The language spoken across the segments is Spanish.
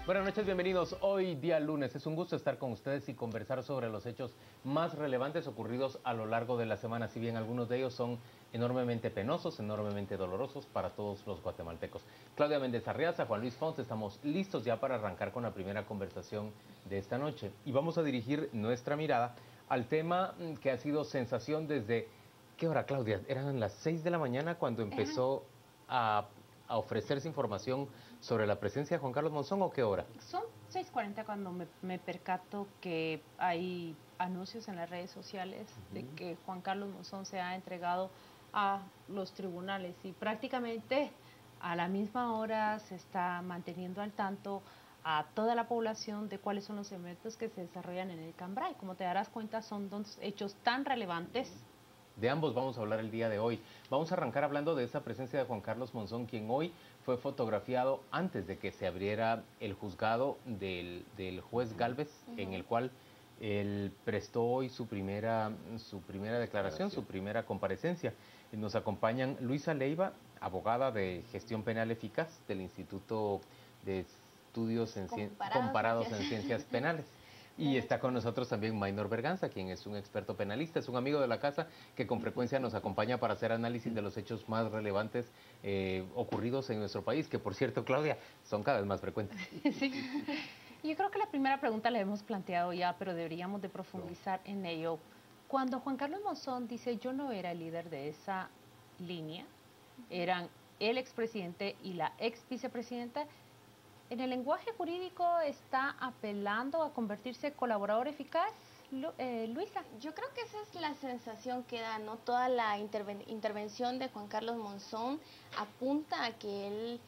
Buenas noches, bienvenidos. Hoy día lunes es un gusto estar con ustedes y conversar sobre los hechos más relevantes ocurridos a lo largo de la semana, si bien algunos de ellos son enormemente penosos, enormemente dolorosos para todos los guatemaltecos. Claudia Méndez Arriaza, Juan Luis Ponce, estamos listos ya para arrancar con la primera conversación de esta noche y vamos a dirigir nuestra mirada al tema que ha sido sensación desde... ¿Qué hora, Claudia? Eran las 6 de la mañana cuando empezó a, a ofrecerse información sobre la presencia de Juan Carlos Monzón, ¿o qué hora? Son 6:40 cuando me percato que hay anuncios en las redes sociales de que Juan Carlos Monzón se ha entregado a los tribunales y prácticamente a la misma hora se está manteniendo al tanto a toda la población de cuáles son los eventos que se desarrollan en el Cambrai. Como te darás cuenta, son dos hechos tan relevantes. De ambos vamos a hablar el día de hoy. Vamos a arrancar hablando de esa presencia de Juan Carlos Monzón, quien hoy fue fotografiado antes de que se abriera el juzgado del juez Gálvez, en el cual él prestó hoy su primera declaración, su primera comparecencia. Nos acompañan Luisa Leiva, abogada de gestión penal eficaz del Instituto de Estudios Comparados en Ciencias Penales. Y está con nosotros también Maynor Berganza, quien es un experto penalista, es un amigo de la casa que con frecuencia nos acompaña para hacer análisis de los hechos más relevantes ocurridos en nuestro país, que por cierto, Claudia, son cada vez más frecuentes. Sí. Yo creo que la primera pregunta la hemos planteado ya, pero deberíamos de profundizar en ello. Cuando Juan Carlos Monzón dice yo no era el líder de esa línea, eran el expresidente y la ex vicepresidenta, ¿en el lenguaje jurídico está apelando a convertirse en colaborador eficaz, Luisa? Yo creo que esa es la sensación que da, ¿no? Toda la intervención de Juan Carlos Monzón apunta a que él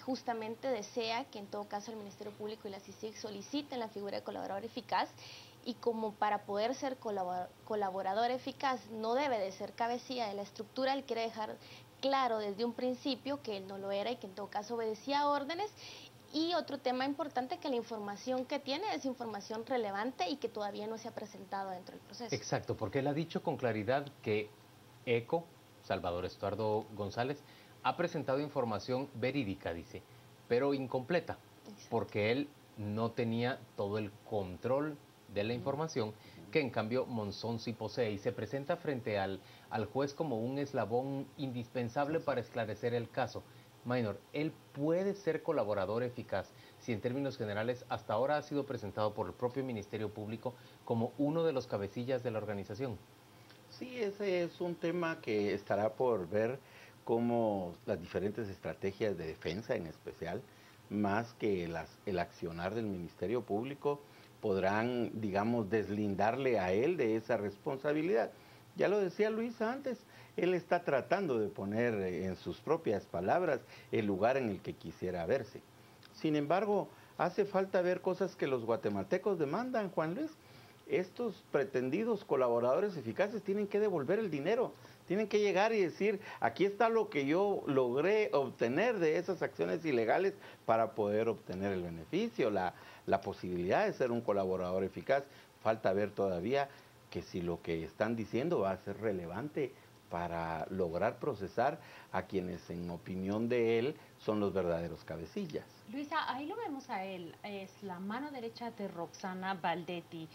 justamente desea que en todo caso el Ministerio Público y la CICIG soliciten la figura de colaborador eficaz, y como para poder ser colaborador eficaz no debe de ser cabecilla de la estructura, él quiere dejar claro desde un principio que él no lo era y que en todo caso obedecía órdenes. Y otro tema importante, que la información que tiene es información relevante y que todavía no se ha presentado dentro del proceso. Exacto, porque él ha dicho con claridad que ECO, Salvador Estuardo González, ha presentado información verídica, dice, pero incompleta, porque él no tenía todo el control de la información que en cambio Monzón sí posee y se presenta frente al juez como un eslabón indispensable para esclarecer el caso. Maynor, él puede ser colaborador eficaz si en términos generales hasta ahora ha sido presentado por el propio Ministerio Público como uno de los cabecillas de la organización. Sí, ese es un tema que estará por ver cómo las diferentes estrategias de defensa en especial, más que el accionar del Ministerio Público, podrán, digamos, deslindarle a él de esa responsabilidad. Ya lo decía Luisa antes, él está tratando de poner en sus propias palabras el lugar en el que quisiera verse. Sin embargo, hace falta ver cosas que los guatemaltecos demandan, Juan Luis. Estos pretendidos colaboradores eficaces tienen que devolver el dinero, tienen que llegar y decir, aquí está lo que yo logré obtener de esas acciones ilegales para poder obtener el beneficio, la posibilidad de ser un colaborador eficaz. Falta ver todavía que si lo que están diciendo va a ser relevante para lograr procesar a quienes en opinión de él son los verdaderos cabecillas. Luisa, ahí lo vemos a él, es la mano derecha de Roxana Valdetti.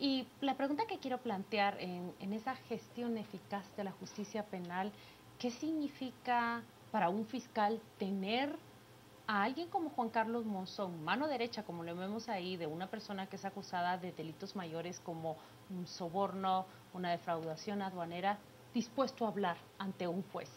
Y la pregunta que quiero plantear en esa gestión eficaz de la justicia penal, ¿qué significa para un fiscal tener a alguien como Juan Carlos Monzón, mano derecha, como lo vemos ahí, de una persona que es acusada de delitos mayores como un soborno, una defraudación aduanera, dispuesto a hablar ante un juez?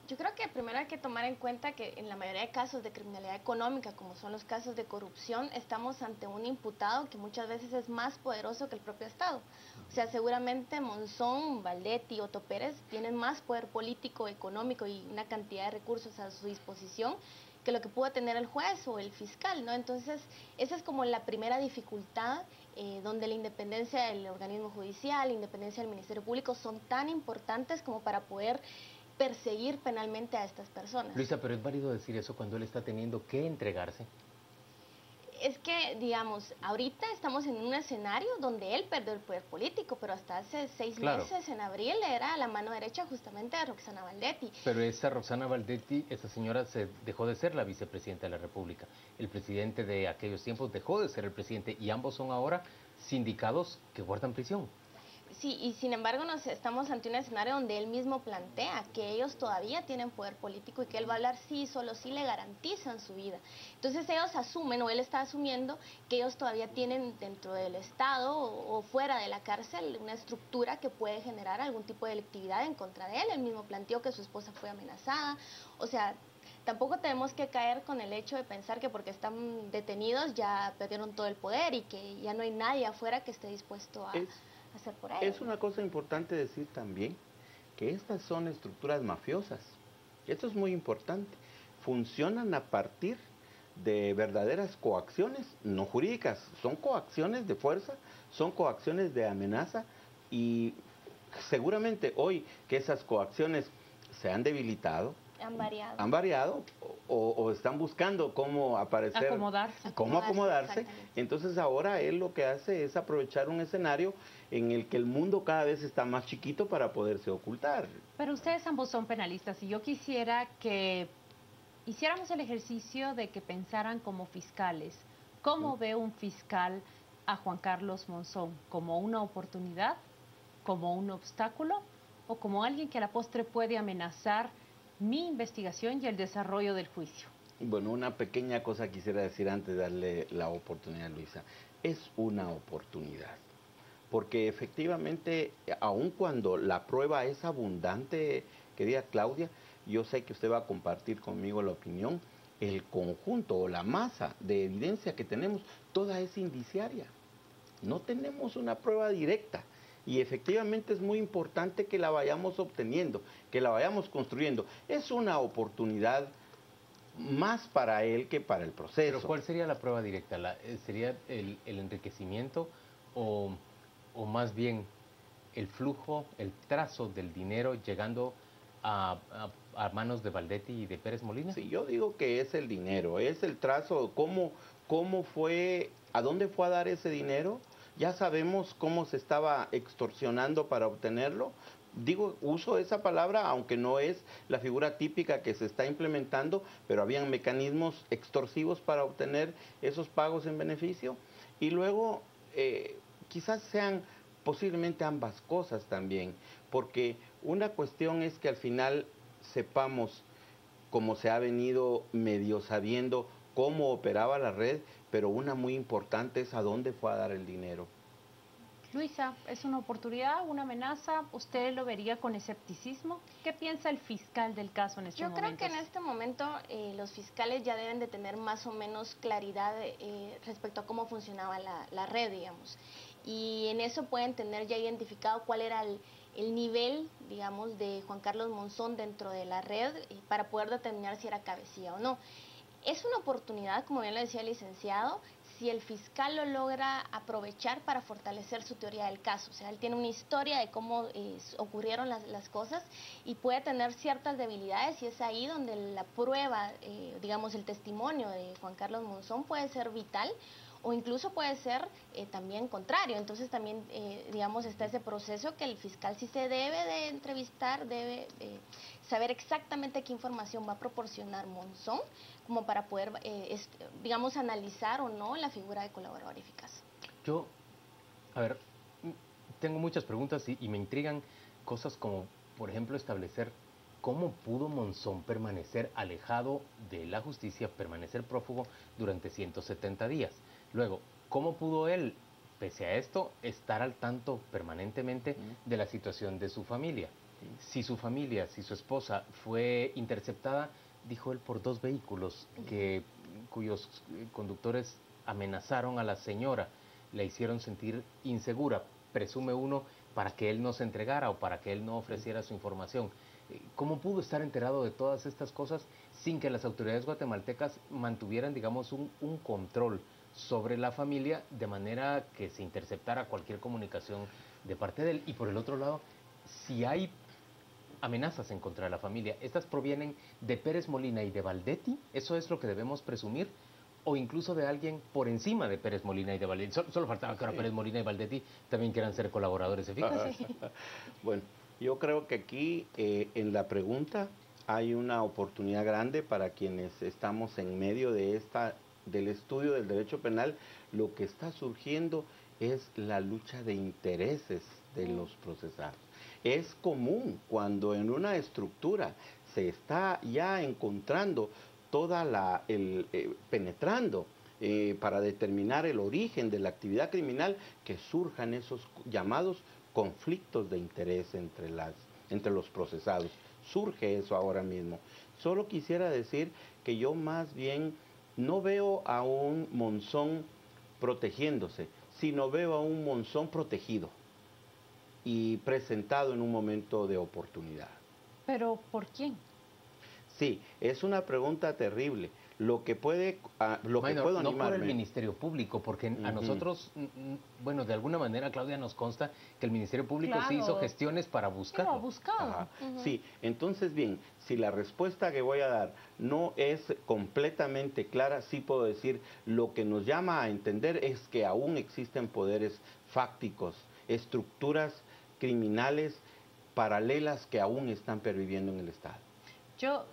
Yo creo que primero hay que tomar en cuenta que en la mayoría de casos de criminalidad económica, como son los casos de corrupción, estamos ante un imputado que muchas veces es más poderoso que el propio Estado. O sea, seguramente Monzón, Valdetti, Otto Pérez tienen más poder político, económico y una cantidad de recursos a su disposición que lo que pudo tener el juez o el fiscal, ¿no? Entonces, esa es como la primera dificultad, donde la independencia del organismo judicial, la independencia del Ministerio Público son tan importantes como para poder perseguir penalmente a estas personas. Luisa, pero es válido decir eso cuando él está teniendo que entregarse. Es que, digamos, ahorita estamos en un escenario donde él perdió el poder político, pero hasta hace 6 meses, en abril, era la mano derecha justamente de Roxana Valdetti. Pero esa Roxana Valdetti, esa señora se dejó de ser la vicepresidenta de la República. El presidente de aquellos tiempos dejó de ser el presidente y ambos son ahora sindicados que guardan prisión. Sí, y sin embargo estamos ante un escenario donde él mismo plantea que ellos todavía tienen poder político y que él va a hablar sí, solo sí le garantizan su vida. Entonces ellos asumen, o él está asumiendo, que ellos todavía tienen dentro del Estado o fuera de la cárcel una estructura que puede generar algún tipo de delictividad en contra de él. Él mismo planteó que su esposa fue amenazada. O sea, tampoco tenemos que caer con el hecho de pensar que porque están detenidos ya perdieron todo el poder y que ya no hay nadie afuera que esté dispuesto a hacer por ellos. Es una cosa importante decir también que estas son estructuras mafiosas. Esto es muy importante. Funcionan a partir de verdaderas coacciones, no jurídicas, son coacciones de fuerza, son coacciones de amenaza y seguramente hoy que esas coacciones se han debilitado, han variado o están buscando cómo aparecer, cómo acomodarse. Entonces ahora él lo que hace es aprovechar un escenario en el que el mundo cada vez está más chiquito para poderse ocultar. Pero ustedes ambos son penalistas y yo quisiera que hiciéramos el ejercicio de que pensaran como fiscales. ¿Cómo ve un fiscal a Juan Carlos Monzón? ¿Como una oportunidad? ¿Como un obstáculo? ¿O como alguien que a la postre puede amenazar mi investigación y el desarrollo del juicio? Bueno, una pequeña cosa quisiera decir antes de darle la oportunidad a Luisa. Es una oportunidad, porque efectivamente, aun cuando la prueba es abundante, querida Claudia, yo sé que usted va a compartir conmigo la opinión, el conjunto o la masa de evidencia que tenemos, toda es indiciaria. No tenemos una prueba directa. Y efectivamente es muy importante que la vayamos obteniendo, que la vayamos construyendo. Es una oportunidad más para él que para el proceso. ¿Pero cuál sería la prueba directa? ¿Sería el enriquecimiento o más bien el flujo, el trazo del dinero llegando a manos de Valdetti y de Pérez Molina? Sí, yo digo que es el dinero, es el trazo, cómo fue, a dónde fue a dar ese dinero. Ya sabemos cómo se estaba extorsionando para obtenerlo. Digo, uso esa palabra, aunque no es la figura típica que se está implementando, pero habían mecanismos extorsivos para obtener esos pagos en beneficio. Y luego, quizás sean posiblemente ambas cosas también, porque una cuestión es que al final sepamos, como se ha venido medio sabiendo, cómo operaba la red, pero una muy importante es a dónde fue a dar el dinero. Luisa, ¿es una oportunidad, una amenaza? ¿Usted lo vería con escepticismo? ¿Qué piensa el fiscal del caso en este momento? Yo creo que en este momento los fiscales ya deben de tener más o menos claridad respecto a cómo funcionaba la red, digamos. Y en eso pueden tener ya identificado cuál era el nivel, digamos, de Juan Carlos Monzón dentro de la red para poder determinar si era cabecilla o no. Es una oportunidad, como bien lo decía el licenciado, si el fiscal lo logra aprovechar para fortalecer su teoría del caso. O sea, él tiene una historia de cómo ocurrieron las cosas y puede tener ciertas debilidades y es ahí donde la prueba, digamos, el testimonio de Juan Carlos Monzón puede ser vital o incluso puede ser también contrario. Entonces también, digamos, está ese proceso que el fiscal sí se debe de entrevistar, debe saber exactamente qué información va a proporcionar Monzón como para poder, digamos, analizar o no la figura de colaborador eficaz. Yo, a ver, tengo muchas preguntas y me intrigan cosas como, por ejemplo, establecer cómo pudo Monzón permanecer alejado de la justicia, permanecer prófugo durante 170 días. Luego, ¿cómo pudo él, pese a esto, estar al tanto permanentemente de la situación de su familia? Si su familia, si su esposa fue interceptada, dijo él, por 2 vehículos cuyos conductores amenazaron a la señora, la hicieron sentir insegura, presume uno, para que él no se entregara o para que él no ofreciera su información. ¿Cómo pudo estar enterado de todas estas cosas sin que las autoridades guatemaltecas mantuvieran, digamos, un control sobre la familia de manera que se interceptara cualquier comunicación de parte de él? Y por el otro lado, si hay amenazas en contra de la familia, ¿estas provienen de Pérez Molina y de Valdetti? ¿Eso es lo que debemos presumir? o incluso de alguien por encima de Pérez Molina y de Valdetti. Solo faltaba que ahora Pérez Molina y Valdetti también quieran ser colaboradores eficaces. Bueno, yo creo que aquí en la pregunta hay una oportunidad grande para quienes estamos en medio de del estudio del derecho penal. Lo que está surgiendo es la lucha de intereses de los procesados. Es común cuando en una estructura se está ya encontrando penetrando para determinar el origen de la actividad criminal, que surjan esos llamados conflictos de interés entre los procesados. Surge eso ahora mismo. Solo quisiera decir que yo más bien no veo a un Monzón protegiéndose, sino veo a un Monzón protegido y presentado en un momento de oportunidad. ¿Pero por quién? Sí, es una pregunta terrible. Lo que puede, no por el Ministerio Público, porque a nosotros, bueno, de alguna manera, Claudia, nos consta que el Ministerio Público sí hizo gestiones para buscarlo. Sí, lo ha buscado. Sí, entonces bien, si la respuesta que voy a dar no es completamente clara, sí puedo decir, lo que nos llama a entender es que aún existen poderes fácticos, estructuras criminales paralelas que aún están perviviendo en el Estado. Yo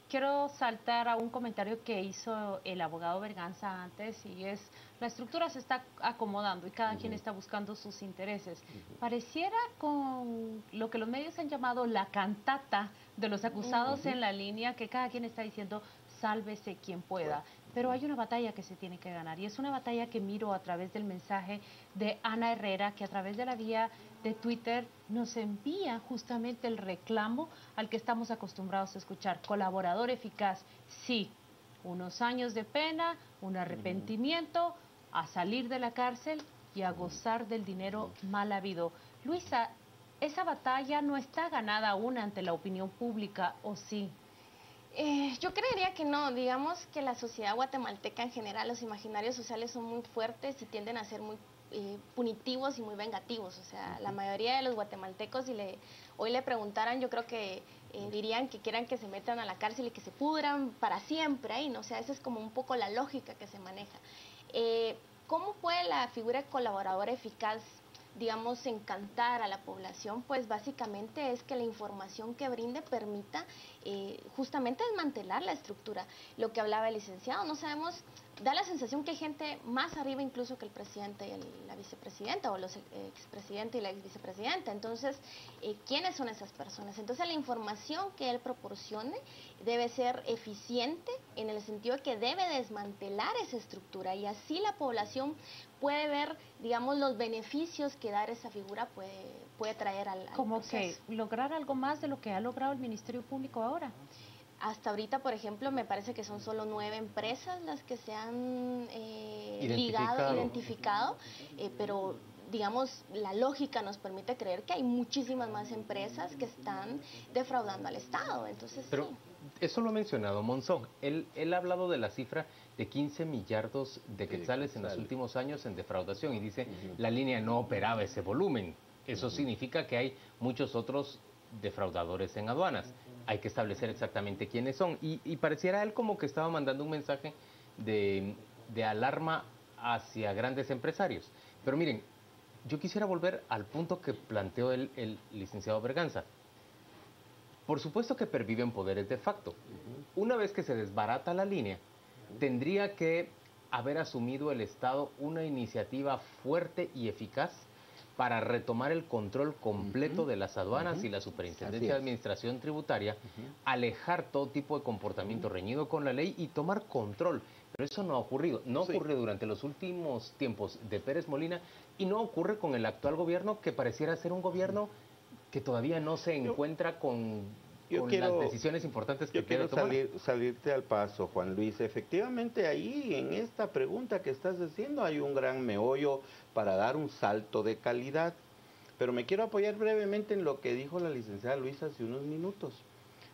quiero saltar a un comentario que hizo el abogado Berganza antes, y es: la estructura se está acomodando y cada quien está buscando sus intereses. Pareciera, con lo que los medios han llamado la cantata de los acusados en la línea, que cada quien está diciendo sálvese quien pueda. Pero hay una batalla que se tiene que ganar, y es una batalla que miro a través del mensaje de Ana Herrera, que a través de la vía de Twitter nos envía justamente el reclamo al que estamos acostumbrados a escuchar: colaborador eficaz, sí, unos años de pena, un arrepentimiento, a salir de la cárcel y a gozar del dinero mal habido. Luisa, ¿esa batalla no está ganada aún ante la opinión pública, o sí? Yo creería que no. Digamos que la sociedad guatemalteca en general, los imaginarios sociales son muy fuertes y tienden a ser muy punitivos y muy vengativos. O sea, la mayoría de los guatemaltecos, si hoy le preguntaran, yo creo que dirían que quieran que se metan a la cárcel y que se pudran para siempre ahí, ¿no? O sea, esa es como un poco la lógica que se maneja. ¿Cómo puede la figura de colaborador eficaz, digamos, encantar a la población? Pues básicamente es que la información que brinde permita justamente desmantelar la estructura. Lo que hablaba el licenciado, no sabemos, da la sensación que hay gente más arriba incluso que el presidente y la vicepresidenta, o los expresidentes y la exvicepresidenta. Entonces, ¿quiénes son esas personas? Entonces, la información que él proporcione debe ser eficiente, en el sentido de que debe desmantelar esa estructura, y así la población puede ver, digamos, los beneficios que dar esa figura puede traer al como proceso. Que lograr algo más de lo que ha logrado el Ministerio Público ahora. Hasta ahorita, por ejemplo, me parece que son solo 9 empresas las que se han identificado, pero digamos, la lógica nos permite creer que hay muchísimas más empresas que están defraudando al Estado. Entonces, pero sí. Eso lo ha mencionado Monzón. Él ha hablado de la cifra de 15 millardos de quetzales en los últimos años en defraudación, y dice, la línea no operaba ese volumen. Eso significa que hay muchos otros defraudadores en aduanas. Hay que establecer exactamente quiénes son. Y pareciera él como que estaba mandando un mensaje de alarma hacia grandes empresarios. Pero miren, yo quisiera volver al punto que planteó el licenciado Berganza. Por supuesto que perviven poderes de facto. Una vez que se desbarata la línea, tendría que haber asumido el Estado una iniciativa fuerte y eficaz para retomar el control completo de las aduanas y la Superintendencia de Administración Tributaria, alejar todo tipo de comportamiento reñido con la ley y tomar control. Pero eso no ha ocurrido. No ocurrió durante los últimos tiempos de Pérez Molina, y no ocurre con el actual gobierno, que pareciera ser un gobierno que todavía no se encuentra con las decisiones importantes que quiere tomar. Yo quiero salirte al paso, Juan Luis. Efectivamente, ahí en esta pregunta que estás haciendo hay un gran meollo para dar un salto de calidad. Pero me quiero apoyar brevemente en lo que dijo la licenciada Luisa hace unos minutos.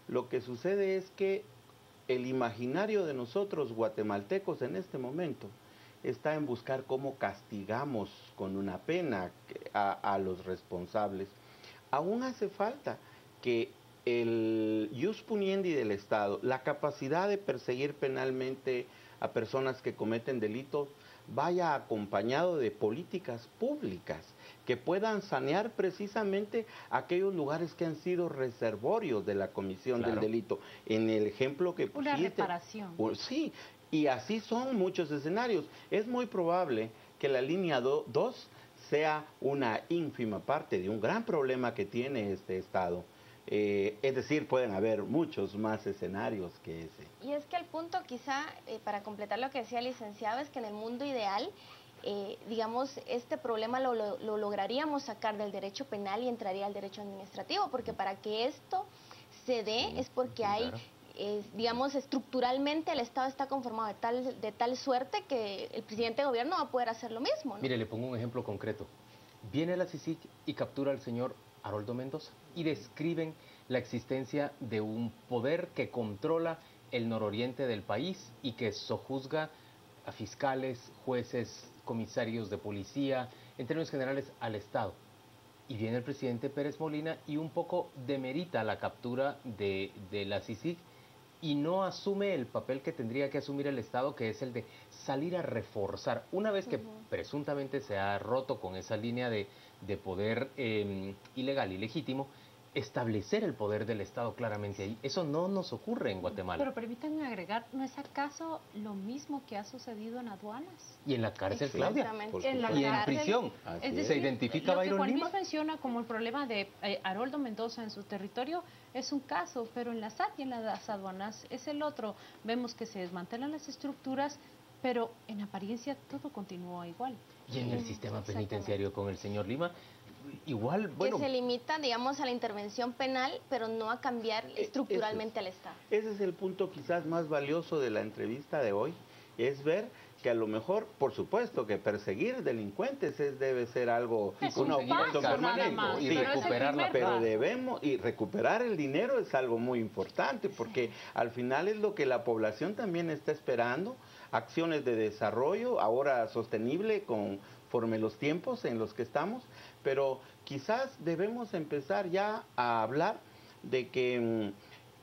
Lo que sucede es que el imaginario de nosotros guatemaltecos en este momento está en buscar cómo castigamos con una pena a los responsables. Aún hace falta que el ius puniendi del Estado, la capacidad de perseguir penalmente a personas que cometen delitos, vaya acompañado de políticas públicas que puedan sanear precisamente aquellos lugares que han sido reservorios de la comisión del delito. En el ejemplo que pusiste... Una reparación. Sí, y así son muchos escenarios. Es muy probable que la línea 2 sea una ínfima parte de un gran problema que tiene este Estado. Es decir, pueden haber muchos más escenarios que ese. Y es que el punto quizá, para completar lo que decía el licenciado, es que en el mundo ideal, digamos, este problema lo lograríamos sacar del derecho penal y entraría al derecho administrativo, porque para que esto se dé es porque hay, digamos, estructuralmente el Estado está conformado de tal suerte que el presidente de gobierno va a poder hacer lo mismo, ¿no? Mire, le pongo un ejemplo concreto. Viene la CICIG y captura al señor Haroldo Mendoza y describen la existencia de un poder que controla el nororiente del país y que sojuzga a fiscales, jueces, comisarios de policía, en términos generales al Estado. Y viene el presidente Pérez Molina y un poco demerita la captura de la CICIG y no asume el papel que tendría que asumir el Estado, que es el de salir a reforzar. Una vez que presuntamente se ha roto con esa línea de poder ilegal y legítimo, establecer el poder del Estado claramente ahí. Eso no nos ocurre en Guatemala. Pero permítanme agregar, ¿no es acaso lo mismo que ha sucedido en aduanas? Y en la cárcel, Claudia. En la Y en cárcel, prisión. Es decir, ¿Se identifica lo que Byron Juan Lima? Luis menciona como el problema de Haroldo Mendoza en su territorio es un caso, pero en la SAT y en las aduanas es el otro. Vemos que se desmantelan las estructuras, pero en apariencia todo continúa igual. Y en el sistema penitenciario con el señor Lima, igual, bueno... Que se limita, digamos, a la intervención penal, pero no a cambiar estructuralmente al Estado. Ese es el punto quizás más valioso de la entrevista de hoy, es ver que a lo mejor, por supuesto, que perseguir delincuentes debe ser algo, una obligación permanente. Y recuperarla. Pero debemos, y recuperar el dinero es algo muy importante, porque al final es lo que la población también está esperando, acciones de desarrollo, ahora sostenible conforme los tiempos en los que estamos, pero quizás debemos empezar ya a hablar de que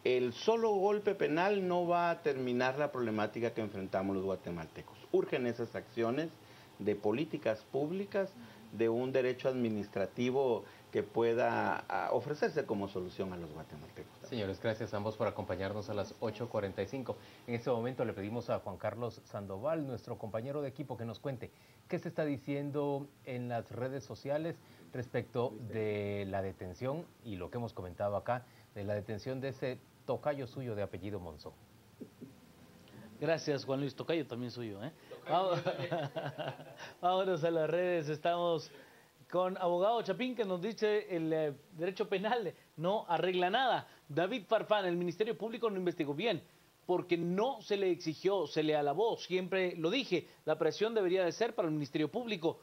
el solo golpe penal no va a terminar la problemática que enfrentamos los guatemaltecos. Urgen esas acciones de políticas públicas, de un derecho administrativo que pueda ofrecerse como solución a los guatemaltecos. Señores, gracias a ambos por acompañarnos a las 8:45. En este momento le pedimos a Juan Carlos Sandoval, nuestro compañero de equipo, que nos cuente qué se está diciendo en las redes sociales respecto de la detención y lo que hemos comentado acá, de la detención de ese tocayo suyo de apellido Monzón. Gracias, Juan Luis. Tocayo también suyo, ¿eh? Vámonos a las redes. Estamos con abogado Chapín, que nos dice el derecho penal no arregla nada. David Farfán, el Ministerio Público no investigó bien, porque no se le exigió, se le alabó. Siempre lo dije, la presión debería de ser para el Ministerio Público.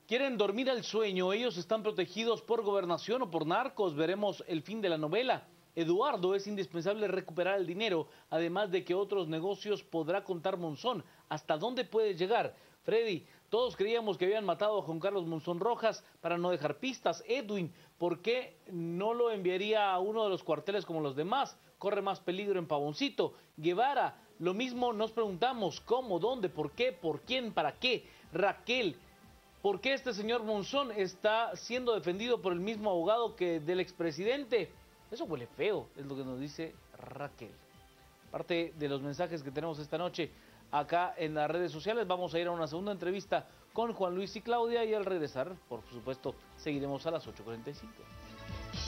Quieren dormir al sueño, ellos están protegidos por gobernación o por narcos. Veremos el fin de la novela. Eduardo, es indispensable recuperar el dinero, además de que otros negocios podrá contar Monzón. ¿Hasta dónde puede llegar? Freddy, todos creíamos que habían matado a Juan Carlos Monzón Rojas para no dejar pistas. Edwin, ¿por qué no lo enviaría a uno de los cuarteles como los demás? Corre más peligro en Pavoncito. Guevara, lo mismo nos preguntamos, ¿cómo, dónde, por qué, por quién, para qué? Raquel, ¿por qué este señor Monzón está siendo defendido por el mismo abogado que del expresidente? Eso huele feo, es lo que nos dice Raquel. Parte de los mensajes que tenemos esta noche acá en las redes sociales. Vamos a ir a una segunda entrevista con Juan Luis y Claudia y al regresar, por supuesto, seguiremos a las 8:45.